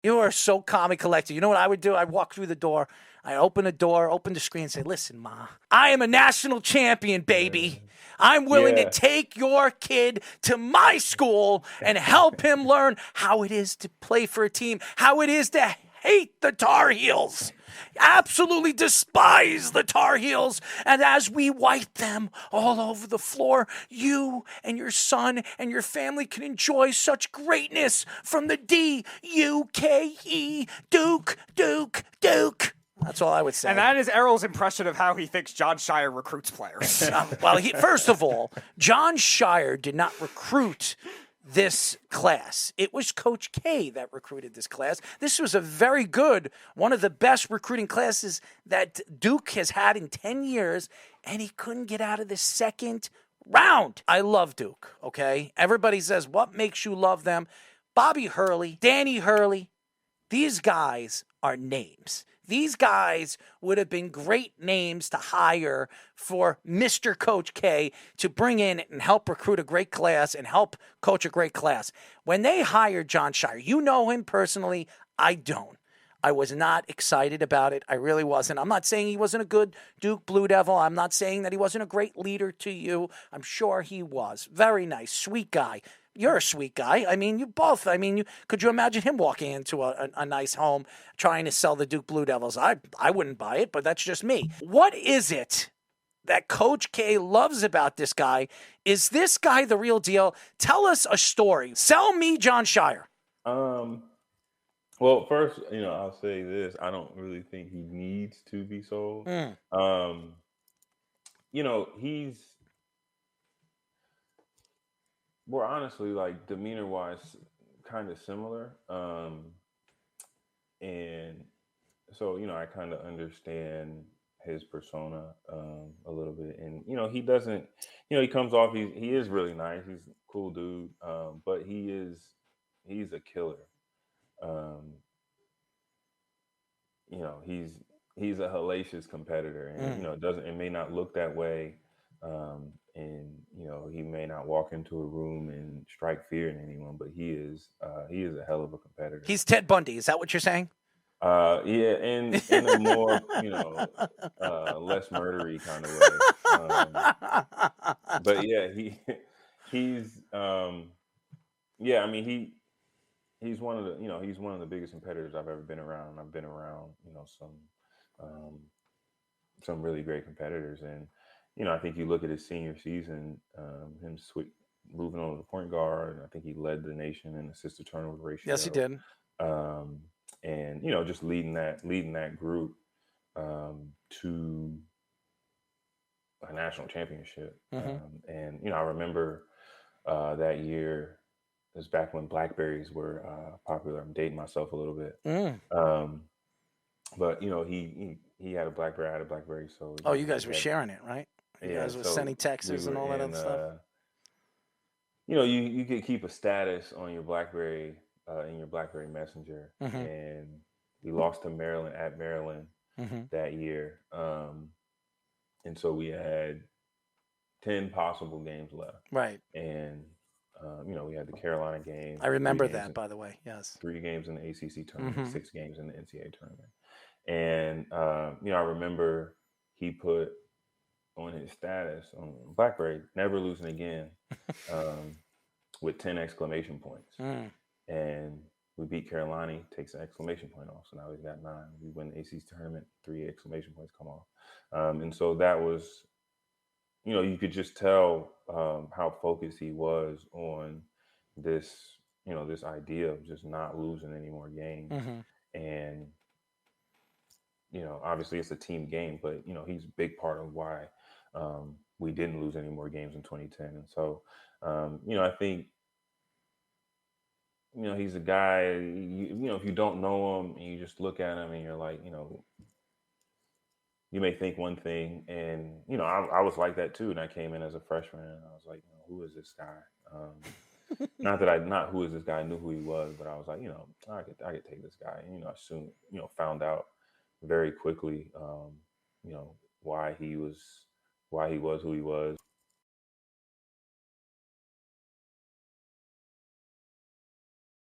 You are so calm and collected. You know what I would do? I'd walk through the door. I open the door, open the screen, and say, listen, Ma, I am a national champion, baby. I'm willing to take your kid to my school and help him learn how it is to play for a team, how it is to hate the Tar Heels. Absolutely despise the Tar Heels. And as we wipe them all over the floor, you and your son and your family can enjoy such greatness from the D-U-K-E, Duke, Duke, Duke. That's all I would say. And that is Errol's impression of how he thinks Jon Scheyer recruits players. Well, first of all, Jon Scheyer did not recruit this class. It was Coach K that recruited this class. This was a very good, one of the best recruiting classes that Duke has had in 10 years, and he couldn't get out of the second round. I love Duke, okay? Everybody says, what makes you love them? Bobby Hurley, Danny Hurley, these guys are names. These guys would have been great names to hire for Mr. Coach K to bring in and help recruit a great class and help coach a great class. When they hired Jon Scheyer, you know him personally. I don't. I was not excited about it. I really wasn't. I'm not saying he wasn't a good Duke Blue Devil. I'm not saying that he wasn't a great leader to you. I'm sure he was. Very nice, sweet guy. You're a sweet guy. I mean, you both. I mean, could you imagine him walking into a nice home trying to sell the Duke Blue Devils? I wouldn't buy it, but that's just me. What is it that Coach K loves about this guy? Is this guy the real deal? Tell us a story. Sell me Jon Scheyer. Well, first, I'll say this. I don't really think he needs to be sold. We're honestly, like, demeanor-wise, kind of similar. And so, I kind of understand his persona a little bit. And, he doesn't, he comes off, he is really nice. He's a cool dude. But he's a killer. He's a hellacious competitor, and it may not look that way, and he may not walk into a room and strike fear in anyone, but he is a hell of a competitor. He's Ted Bundy. Is that what you're saying? Yeah, in a more less murdery kind of way. But yeah, he's yeah. I mean, he's one of the he's one of the biggest competitors I've ever been around. I've been around some really great competitors, and I think you look at his senior season, him moving on to the point guard, and I think he led the nation in assist to turnover ratio. Yes, he did. And just leading that group to a national championship. And I remember that year. It was back when Blackberries were popular. I'm dating myself a little bit. But he had a Blackberry, I had a Blackberry. So you guys were sharing it, right? You guys were sending texts and all that other stuff. You could keep a status on your Blackberry in your Blackberry Messenger, and we lost to Maryland at Maryland that year, and so we had 10 possible games left, right? And we had the Carolina game. I remember that, by the way. Yes. 3 games in the ACC tournament, 6 games in the NCAA tournament. And, I remember he put on his status on Blackberry, never losing again, with 10 exclamation points. And we beat Carolina, takes an exclamation point off. So now he's got 9. We win the ACC tournament, 3 exclamation points come off. And so that was, you could just tell how focused he was on this, this idea of just not losing any more games. And, obviously it's a team game, but, he's a big part of why we didn't lose any more games in 2010. And so, I think, he's a guy, if you don't know him and you just look at him and you're like, you may think one thing, and I was like that too. And I came in as a freshman, and I was like, who is this guy? Not who is this guy? I knew who he was, but I was like, I could take this guy. And I soon, found out very quickly, why he was who he was.